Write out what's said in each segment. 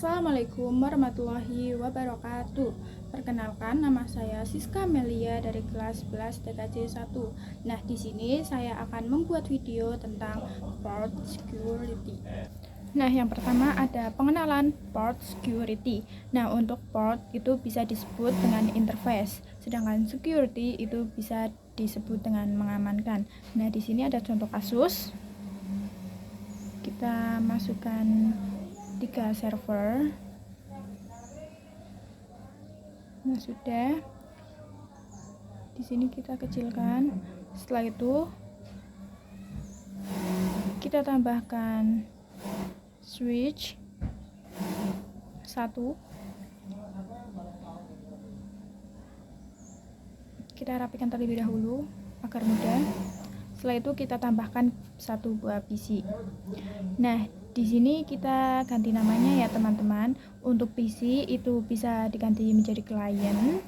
Assalamualaikum warahmatullahi wabarakatuh. Perkenalkan, nama saya Siska Melia dari kelas 11 TKJ 1. Nah, di sini saya akan membuat video tentang port security. Nah, yang pertama ada pengenalan port security. Nah, untuk port itu bisa disebut dengan interface, sedangkan security itu bisa disebut dengan mengamankan. Nah, di sini ada contoh kasus. Kita masukkan 3 server. Nah, sudah. Di sini kita kecilkan. Setelah itu kita tambahkan switch 1. Kita rapikan terlebih dahulu agar mudah. Setelah itu kita tambahkan 1 buah PC. Nah, di sini kita ganti namanya ya teman-teman. Untuk PC itu bisa diganti menjadi client.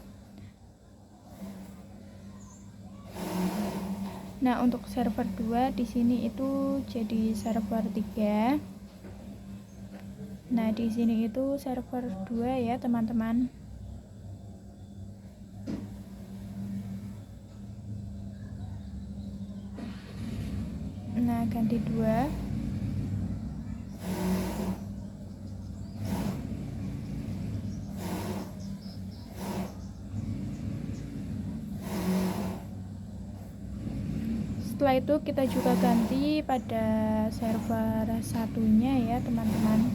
Nah, untuk server 2 di sini itu jadi server 3. Nah, di sini itu server 2 ya teman-teman. Nah, ganti 2. Setelah itu kita juga ganti pada server satunya ya teman-teman.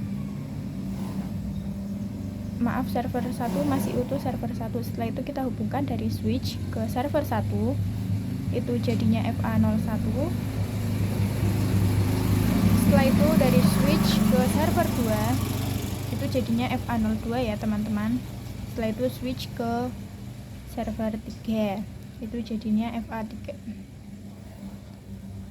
Maaf, server 1 masih utuh server 1. Setelah itu kita hubungkan dari switch ke server 1. Itu jadinya FA01. Setelah itu dari switch ke server 2 itu jadinya FA02 ya teman-teman. Setelah itu switch ke server 3 itu jadinya FA3.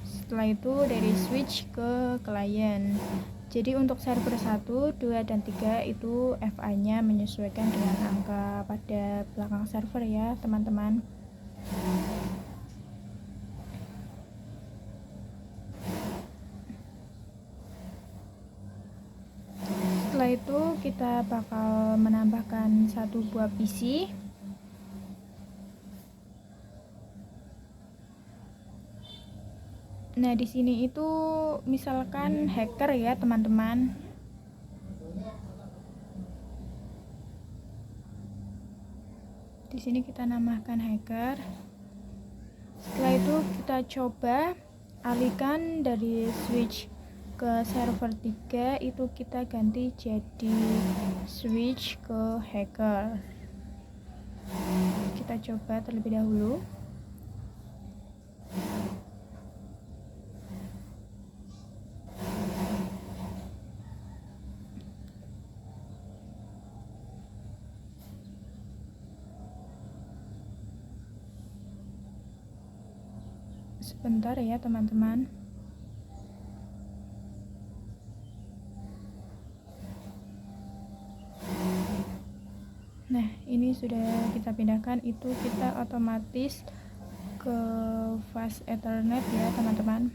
Setelah itu dari switch ke client. Jadi untuk server 1, 2, dan 3 itu FA-nya menyesuaikan dengan angka pada belakang server ya teman-teman. Setelah itu kita bakal menambahkan 1 buah PC. Nah, di sini itu misalkan hacker ya, teman-teman. Di sini kita namakan hacker. Setelah itu kita coba alihkan dari switch ke server 3 itu kita ganti jadi switch ke hacker. Kita coba terlebih dahulu. Sebentar ya teman-teman. Nah, ini sudah kita pindahkan, itu kita otomatis ke fast Ethernet ya teman-teman.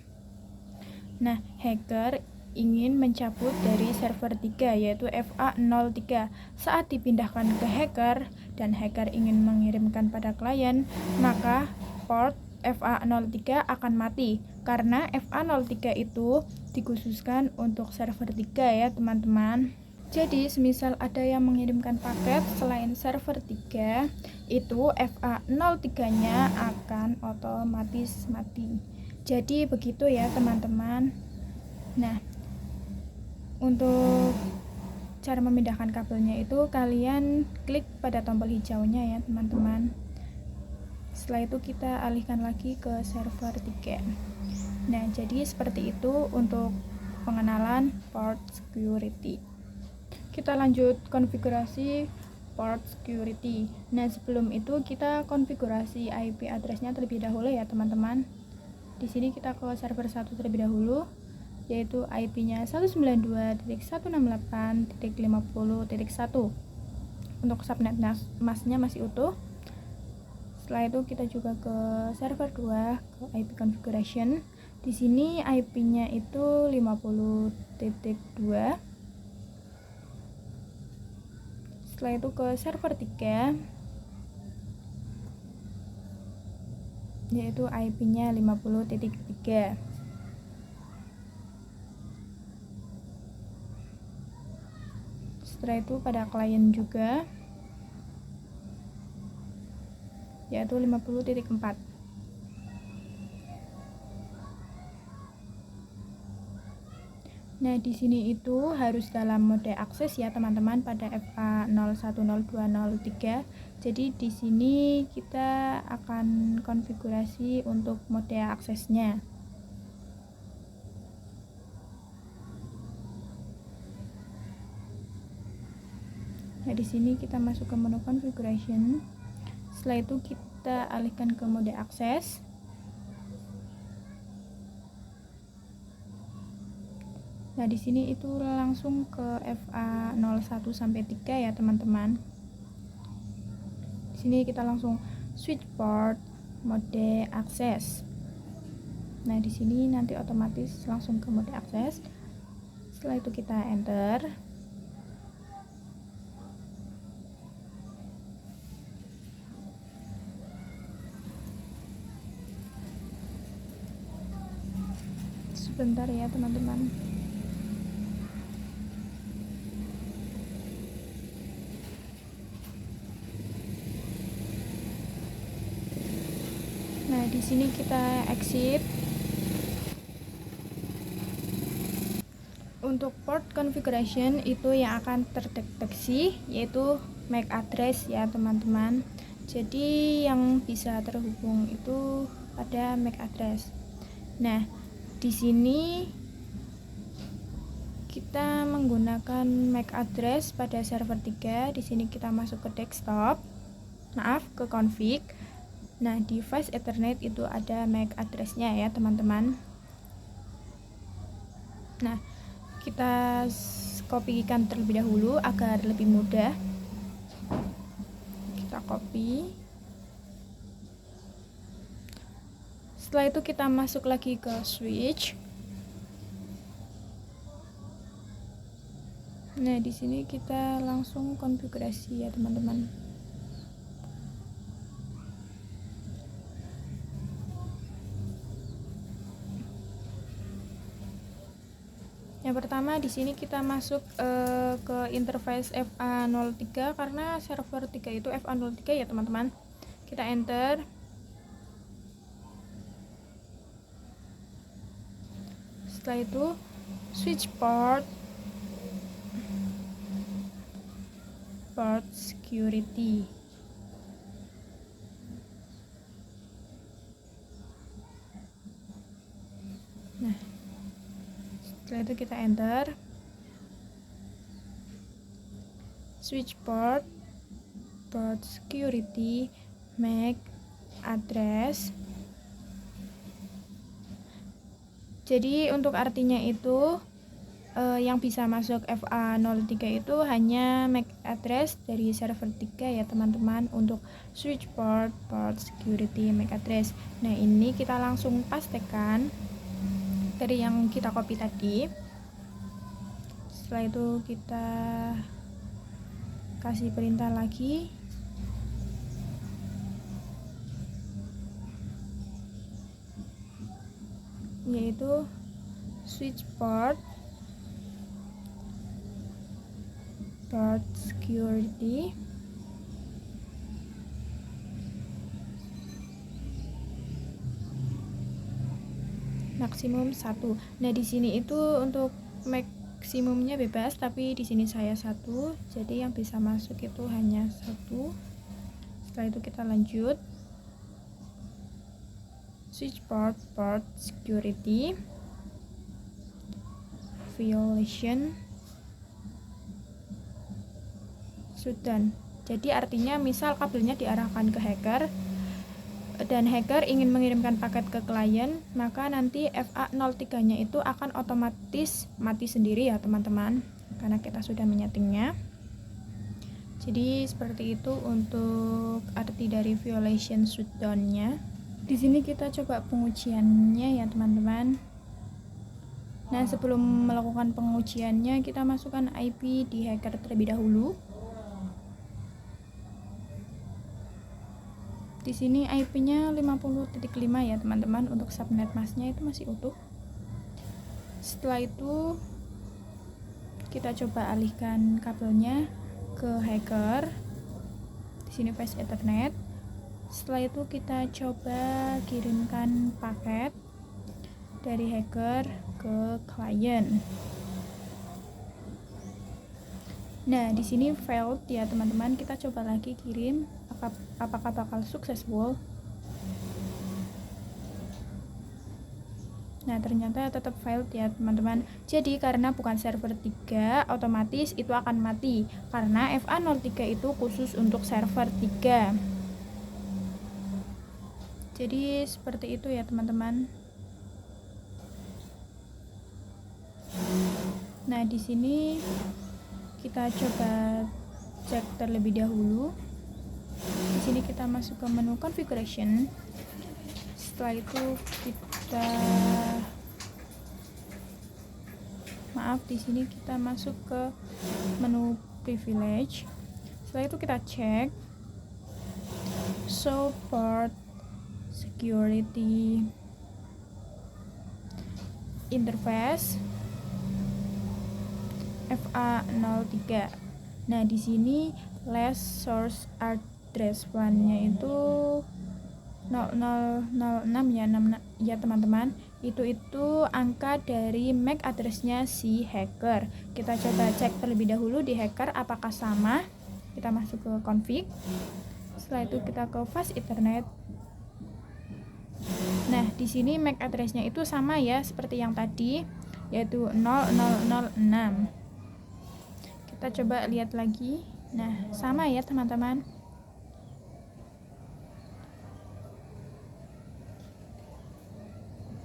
Nah, hacker ingin mencabut dari server 3 yaitu FA03. Saat dipindahkan ke hacker dan hacker ingin mengirimkan pada klien, maka port FA03 akan mati karena FA03 itu dikhususkan untuk server 3 ya teman-teman. Jadi semisal ada yang mengirimkan paket selain server 3, itu FA03 nya akan otomatis mati. Jadi begitu ya teman-teman. Nah, untuk cara memindahkan kabelnya itu kalian klik pada tombol hijaunya ya teman-teman. Setelah itu kita alihkan lagi ke server 3. Nah, jadi seperti itu untuk pengenalan port security. Kita lanjut konfigurasi port security. Nah, sebelum itu kita konfigurasi IP address-nya terlebih dahulu ya teman-teman. Di sini kita ke server 1 terlebih dahulu, yaitu IP-nya 192.168.50.1. Untuk subnet masknya masih utuh. Setelah itu kita juga ke server 2 ke IP configuration. Di sini IP-nya itu 50.2. Setelah itu ke server 3, yaitu IP-nya 50.3. Setelah itu pada klien juga, yaitu 50.4. Nah, di sini itu harus dalam mode akses ya teman-teman pada FA010203. Jadi di sini kita akan konfigurasi untuk mode aksesnya. Nah, di sini kita masuk ke menu configuration. Setelah itu kita alihkan ke mode akses. Nah, di sini itu langsung ke FA01 sampai 3 ya, teman-teman. Di sini kita langsung switch port mode akses. Nah, di sini nanti otomatis langsung ke mode akses. Setelah itu kita enter. Sebentar ya, teman-teman. Nah, di sini kita exit. Untuk port configuration itu yang akan terdeteksi yaitu MAC address ya, teman-teman. Jadi yang bisa terhubung itu pada MAC address. Nah, di sini kita menggunakan MAC address pada server 3. Di sini kita masuk ke desktop. Ke config. Nah, di device Ethernet itu ada MAC address-nya ya, teman-teman. Nah, kita kopikan terlebih dahulu agar lebih mudah. Kita copy. Setelah itu kita masuk lagi ke switch. Nah, di sini kita langsung konfigurasi ya, teman-teman. Yang pertama di sini kita masuk ke interface FA03 karena server 3 itu FA03 ya, teman-teman. Kita enter. Setelah itu switch port security. Nah, setelah itu kita enter. Switch port security MAC address. Jadi untuk artinya itu yang bisa masuk FA03 itu hanya MAC address dari server 3 ya, teman-teman, untuk switch port security MAC address. Nah, ini kita langsung pastekan dari yang kita copy tadi. Setelah itu kita kasih perintah lagi. Yaitu switch port security maksimum 1. Nah, di sini itu untuk maksimumnya bebas, tapi di sini saya 1. Jadi yang bisa masuk itu hanya 1. Setelah itu kita lanjut. Switch port security violation shutdown. Jadi artinya misal kabelnya diarahkan ke hacker dan hacker ingin mengirimkan paket ke klien, maka nanti FA03 nya itu akan otomatis mati sendiri ya, teman-teman, karena kita sudah menyetingnya. Jadi seperti itu untuk arti dari violation shutdown nya. Di sini kita coba pengujiannya ya, teman-teman. Nah, sebelum melakukan pengujiannya kita masukkan IP di hacker terlebih dahulu. Di sini IP-nya 50.5 ya teman-teman. Untuk subnet masknya itu masih utuh. Setelah itu kita coba alihkan kabelnya ke hacker. Di sini Fast Ethernet. Setelah itu kita coba kirimkan paket dari hacker ke klien. Nah, di sini failed ya teman-teman. Kita coba lagi kirim, apakah bakal successful. Nah, ternyata tetap failed ya teman-teman. Jadi karena bukan server 3, otomatis itu akan mati. Karena FA03 itu khusus untuk server 3. Jadi seperti itu ya teman-teman. Nah, di sini kita coba cek terlebih dahulu. Di sini kita masuk ke menu configuration. Setelah itu kita di sini kita masuk ke menu privilege. Setelah itu kita cek show port security interface FA03. Nah, di sini last source address one-nya itu 0006 ya teman-teman. Itu angka dari MAC address-nya si hacker. Kita coba cek terlebih dahulu di hacker apakah sama. Kita masuk ke config. Setelah itu kita ke Fast Ethernet. Nah, di sini MAC address-nya itu sama ya seperti yang tadi, yaitu 0006. Kita coba lihat lagi. Nah, sama ya teman-teman.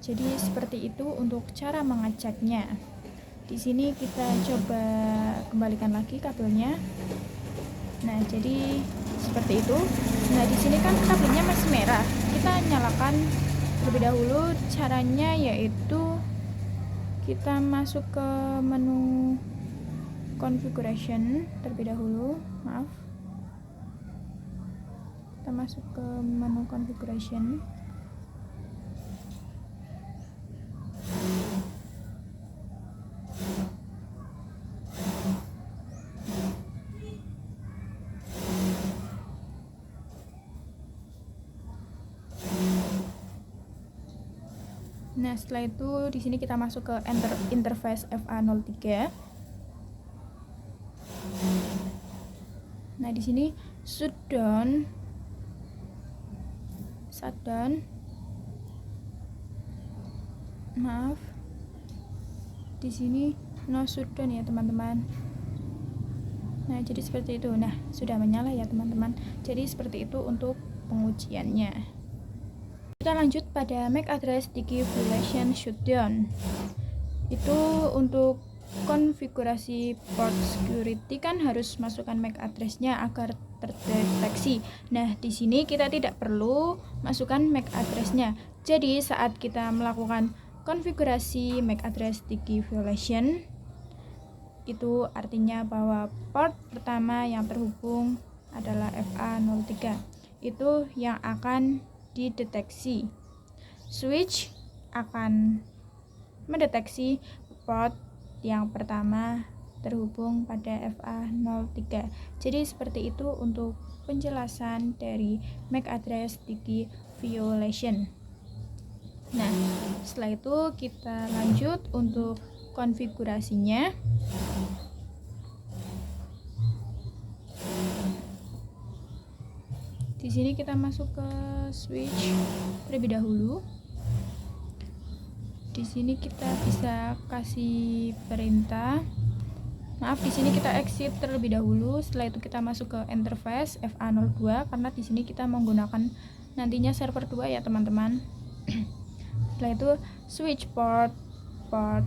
Jadi seperti itu untuk cara mengeceknya. Di sini kita coba kembalikan lagi kabelnya. Nah, jadi seperti itu. Nah, di sini kan kabelnya masih merah. Kita nyalakan terlebih dahulu. Caranya yaitu kita masuk ke menu configuration terlebih dahulu. Kita masuk ke menu configuration. Nah, setelah itu di sini kita masuk ke interface FA03. Nah, di sini shutdown. Di sini no shutdown ya teman-teman. Nah, jadi seperti itu. Nah, sudah menyala ya teman-teman. Jadi seperti itu untuk pengujiannya. Kita lanjut pada MAC address deconfiguration shutdown. Itu untuk konfigurasi port security kan harus masukkan MAC address-nya agar terdeteksi. Nah, di sini kita tidak perlu masukkan MAC address-nya. Jadi saat kita melakukan konfigurasi MAC address deconfiguration, itu artinya bahwa port pertama yang terhubung adalah FA03. Itu yang akan dideteksi. Switch akan mendeteksi port yang pertama terhubung pada FA03. Jadi seperti itu untuk penjelasan dari MAC address deconfiguration. Nah, setelah itu kita lanjut untuk konfigurasinya. Di sini kita masuk ke switch terlebih dahulu. Di sini kita bisa kasih perintah. Di sini kita exit terlebih dahulu. Setelah itu kita masuk ke interface FA02 karena di sini kita menggunakan nantinya server 2 ya teman-teman. Setelah itu switch port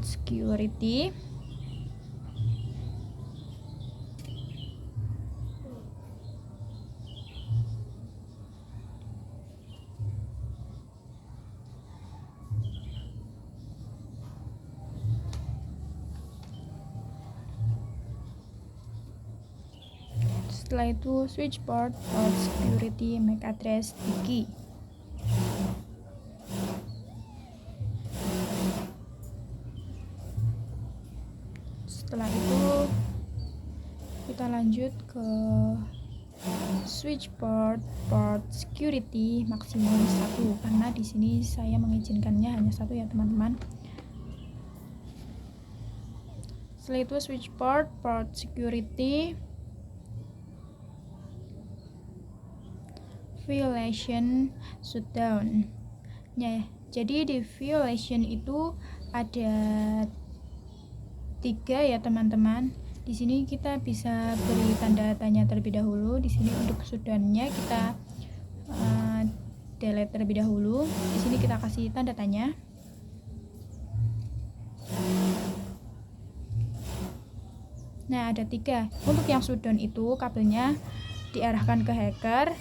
security. Setelah itu switchboard, port security, MAC address, DKey. Setelah itu kita lanjut ke switchboard, port security maksimum 1, karena di sini saya mengizinkannya hanya 1 ya teman-teman. Setelah itu switchboard, port security violation shutdown. Ya, jadi di violation itu ada 3 ya teman-teman. Di sini kita bisa beri tanda tanya terlebih dahulu. Di sini untuk shutdown-nya kita delete terlebih dahulu. Di sini kita kasih tanda tanya. Nah, ada 3. Untuk yang shutdown itu kabelnya diarahkan ke hacker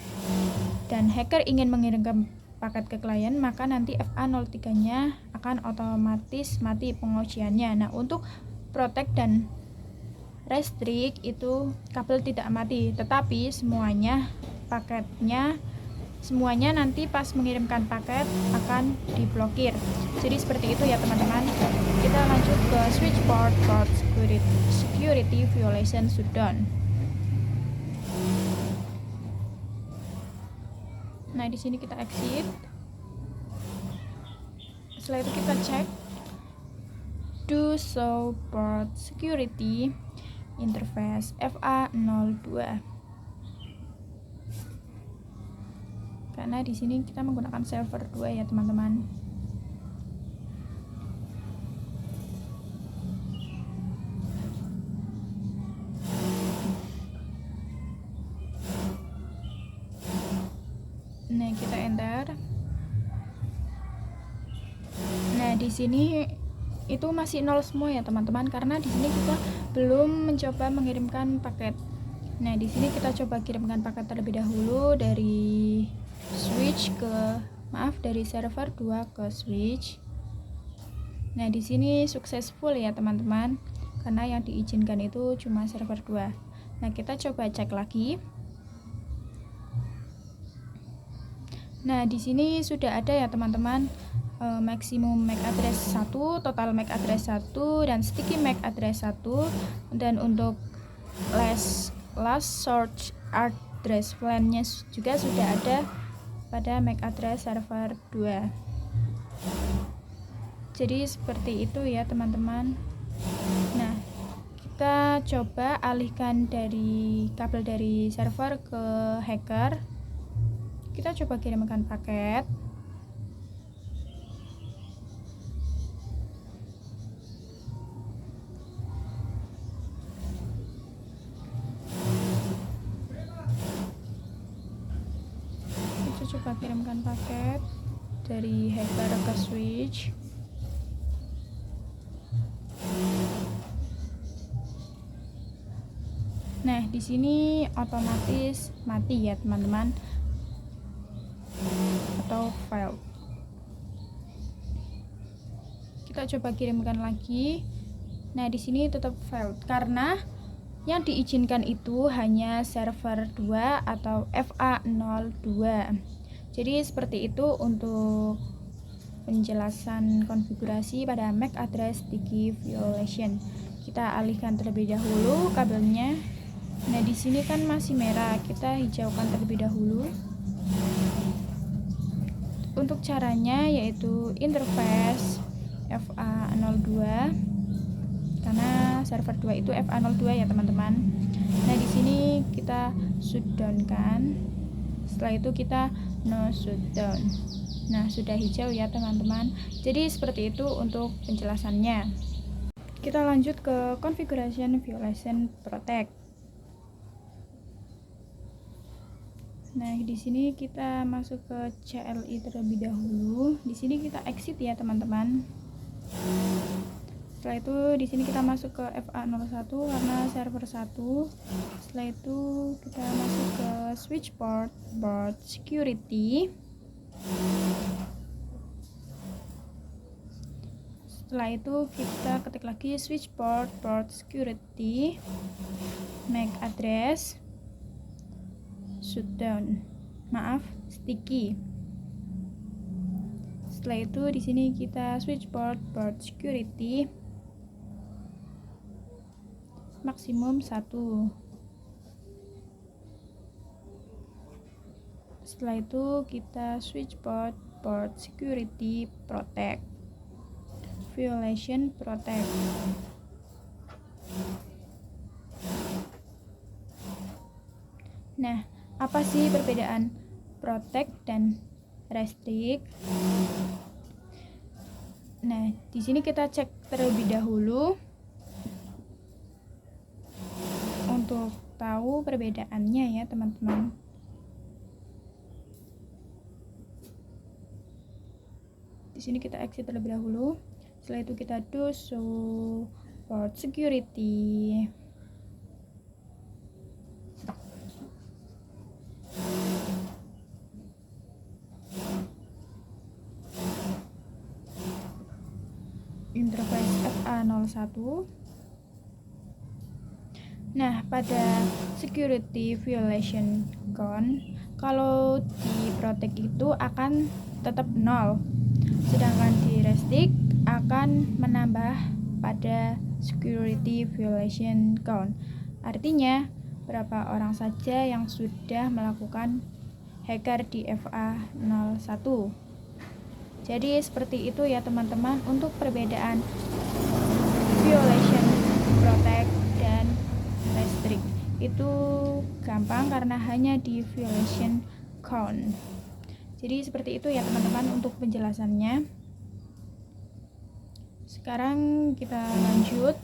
dan hacker ingin mengirimkan paket ke klien, maka nanti FA03-nya akan otomatis mati pengujiannya. Nah, untuk protect dan restrict itu kabel tidak mati, tetapi semuanya nanti pas mengirimkan paket akan diblokir. Jadi seperti itu ya teman-teman. Kita lanjut ke switchboard, port security violation shutdown. Nah, di sini kita exit. Setelah itu kita cek do show port security interface FA02. Karena di sini kita menggunakan server 2 ya teman-teman. Nah, kita enter. Nah, di sini itu masih 0 semua ya teman-teman, karena di sini kita belum mencoba mengirimkan paket. Nah, di sini kita coba kirimkan paket terlebih dahulu dari server 2 ke switch. Nah, di sini successful ya teman-teman, karena yang diizinkan itu cuma server 2. Nah, kita coba cek lagi. Nah, di sini sudah ada ya teman-teman, maksimum MAC address 1, total MAC address 1, dan sticky MAC address 1. Dan untuk last source address plan-nya juga sudah ada pada MAC address server 2. Jadi seperti itu ya teman-teman. Nah, kita coba alihkan dari kabel dari server ke hacker. Kita coba kirimkan paket. Kita coba kirimkan paket dari hacker ke switch. Nah, di sini otomatis mati ya teman-teman, atau failed. Kita coba kirimkan lagi. Nah, di sini tetap failed karena yang diizinkan itu hanya server 2 atau FA02. Jadi seperti itu untuk penjelasan konfigurasi pada MAC address DKey violation. Kita alihkan terlebih dahulu kabelnya. Nah, di sini kan masih merah, kita hijaukan terlebih dahulu. Untuk caranya yaitu interface FA02, karena server 2 itu FA02 ya teman-teman. Nah, di sini kita shutdown kan. Setelah itu kita no shutdown. Nah, sudah hijau ya teman-teman. Jadi seperti itu untuk penjelasannya. Kita lanjut ke configuration violation protect. Nah, di sini kita masuk ke CLI terlebih dahulu. Di sini kita exit ya teman-teman. Setelah itu di sini kita masuk ke FA01 karena server 1. Setelah itu kita masuk ke switchboard, port security. Setelah itu kita ketik lagi switchboard, port security, MAC address. shutdown. Maaf, sticky. Setelah itu di sini kita switch port security maksimum 1. Setelah itu kita switch port security protect, violation protect. Nah, apa sih perbedaan protect dan restrict? Nah, di sini kita cek terlebih dahulu untuk tahu perbedaannya ya, teman-teman. Di sini kita exit terlebih dahulu. Setelah itu kita do show port security. Interface FA01. Nah, pada security violation count, kalau di protect itu akan tetap 0, sedangkan di restrict akan menambah pada security violation count. Artinya, berapa orang saja yang sudah melakukan hacker di FA01. Jadi seperti itu ya teman-teman untuk perbedaan violation, protect, dan restrict. Itu gampang karena hanya di violation count. Jadi seperti itu ya teman-teman untuk penjelasannya. Sekarang kita lanjut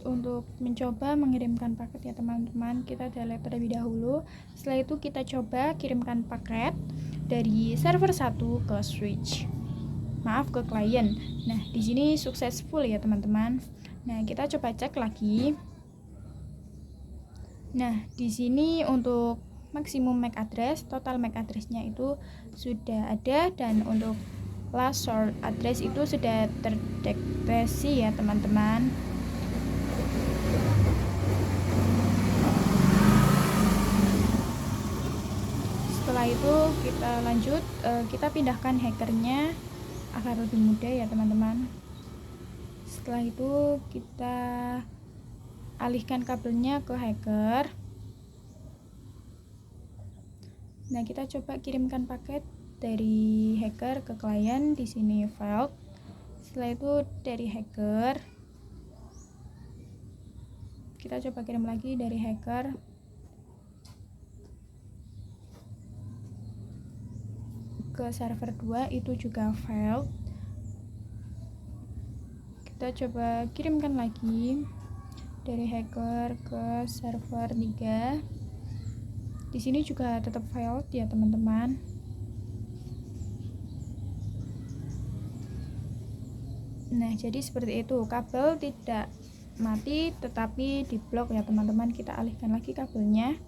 untuk mencoba mengirimkan paket ya teman-teman. Kita delete terlebih dahulu. Setelah itu kita coba kirimkan paket dari server 1 ke switch. Maaf, ke klien. Nah, di sini successful ya teman-teman. Nah, kita coba cek lagi. Nah, di sini untuk maksimum MAC address, total MAC address-nya itu sudah ada, dan untuk last short address itu sudah terdeteksi ya teman-teman. Setelah itu kita lanjut, kita pindahkan hackernya agar lebih mudah ya teman-teman. Setelah itu kita alihkan kabelnya ke hacker. Nah, kita coba kirimkan paket dari hacker ke klien. Di sini failed. Setelah itu dari hacker kita coba kirim lagi dari hacker ke server 2, itu juga failed. Kita coba kirimkan lagi dari hacker ke server 3. Di sini juga tetap failed ya teman-teman. Nah, jadi seperti itu. Kabel tidak mati tetapi diblok ya teman-teman. Kita alihkan lagi kabelnya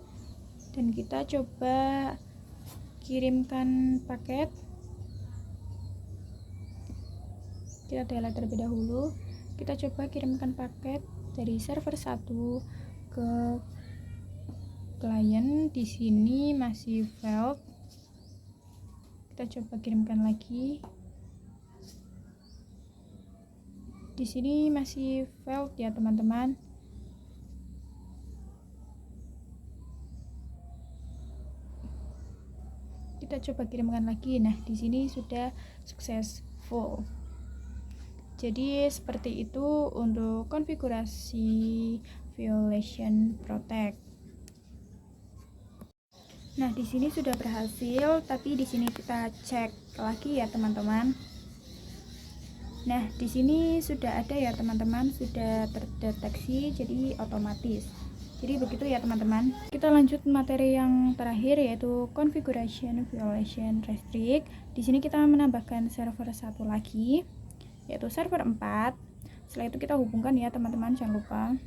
dan kita coba kirimkan paket. Kita delete terlebih dahulu. Kita coba kirimkan paket dari server 1 ke klien. Di sini masih failed. Kita coba kirimkan lagi. Di sini masih failed ya teman-teman. Kita coba kirimkan lagi. Nah, di sini sudah successful. Jadi seperti itu untuk konfigurasi violation protect. Nah, di sini sudah berhasil, tapi di sini kita cek lagi ya teman-teman. Nah, di sini sudah ada ya teman-teman, sudah terdeteksi, jadi otomatis. Jadi begitu ya teman-teman. Kita lanjut materi yang terakhir, yaitu configuration violation restrict. Di sini kita menambahkan server 1 lagi, yaitu server 4. Setelah itu kita hubungkan ya teman-teman, jangan lupa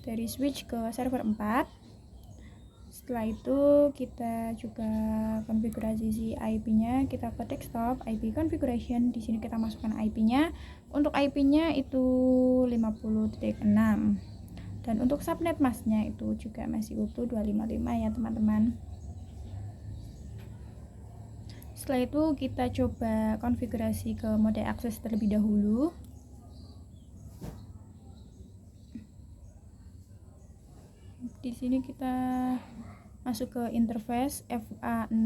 dari switch ke server 4. Setelah itu kita juga konfigurasi si IP-nya, kita ke desktop IP configuration. Di sini kita masukkan IP-nya. Untuk IP-nya itu 50.6. Dan untuk subnet masknya itu juga masih utuh 255 ya teman-teman. Setelah itu kita coba konfigurasi ke mode akses terlebih dahulu. Di sini kita masuk ke interface FA05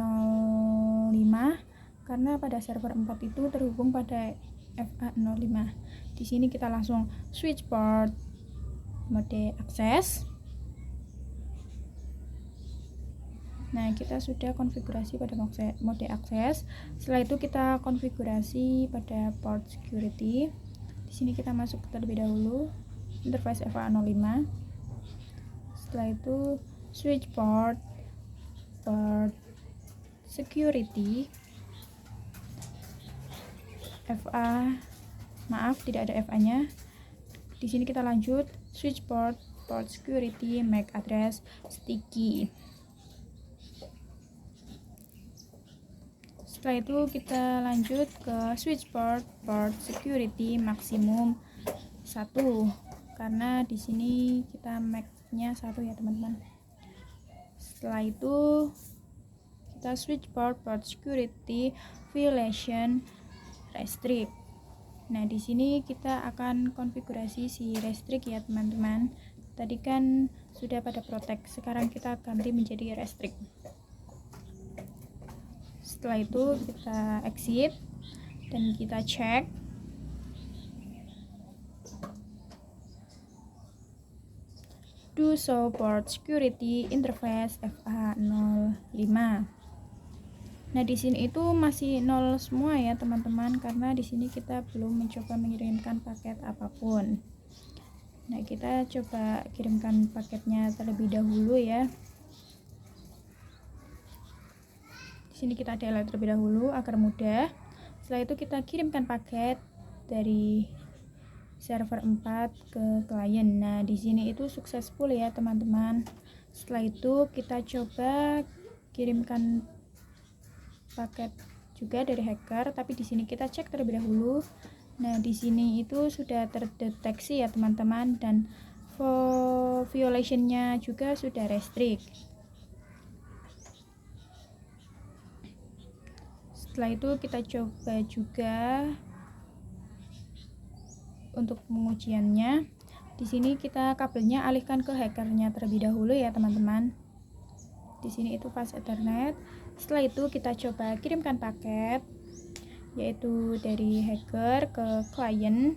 karena pada server 4 itu terhubung pada FA05. Di sini kita langsung switch port mode akses. Nah, kita sudah konfigurasi pada mode akses. Setelah itu kita konfigurasi pada port security. Di sini kita masuk terlebih dahulu interface FA05. Setelah itu switch port security tidak ada FA-nya. Di sini kita lanjut switch port security MAC address sticky. Setelah itu kita lanjut ke switch port security maksimum 1 karena di sini kita MAC-nya 1 ya teman-teman. Setelah itu kita switch port security violation restrict. Nah, di sini kita akan konfigurasi si restrict ya teman-teman. Tadi kan sudah pada protect, sekarang kita ganti menjadi restrict. Setelah itu kita exit dan kita cek. Do show port security interface FA05. Nah, di sini itu masih 0 semua ya teman-teman karena di sini kita belum mencoba mengirimkan paket apapun. Nah, kita coba kirimkan paketnya terlebih dahulu ya. Sini kita delete terlebih dahulu agar mudah. Setelah itu kita kirimkan paket dari server 4 ke klien. Nah, di sini itu successful ya teman-teman. Setelah itu kita coba kirimkan paket juga dari hacker, tapi di sini kita cek terlebih dahulu. Nah, di sini itu sudah terdeteksi ya teman-teman, dan violationnya juga sudah restrict. Setelah itu kita coba juga untuk pengujiannya. Di sini kita kabelnya alihkan ke hackernya terlebih dahulu ya teman-teman. Di sini itu fast Ethernet. Setelah itu kita coba kirimkan paket, yaitu dari hacker ke klien.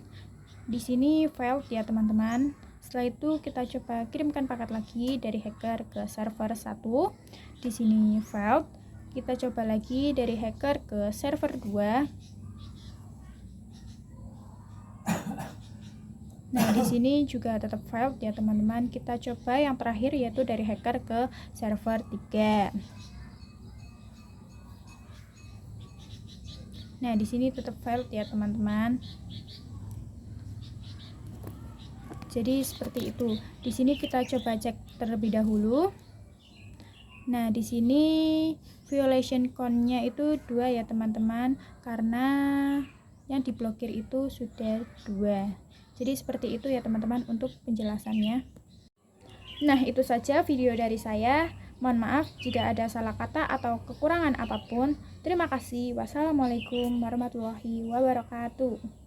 Di sini failed ya teman-teman. Setelah itu kita coba kirimkan paket lagi dari hacker ke server 1. Di sini failed. Kita coba lagi dari hacker ke server 2. Nah, di sini juga tetap failed ya teman-teman. Kita coba yang terakhir yaitu dari hacker ke server 3. Nah, di sini tetap failed ya teman-teman. Jadi seperti itu. Di sini kita coba cek terlebih dahulu. Nah, di sini violation count-nya itu 2 ya teman-teman, karena yang diblokir itu sudah 2. Jadi seperti itu ya teman-teman untuk penjelasannya. Nah, itu saja video dari saya. Mohon maaf jika ada salah kata atau kekurangan apapun. Terima kasih. Wassalamualaikum warahmatullahi wabarakatuh.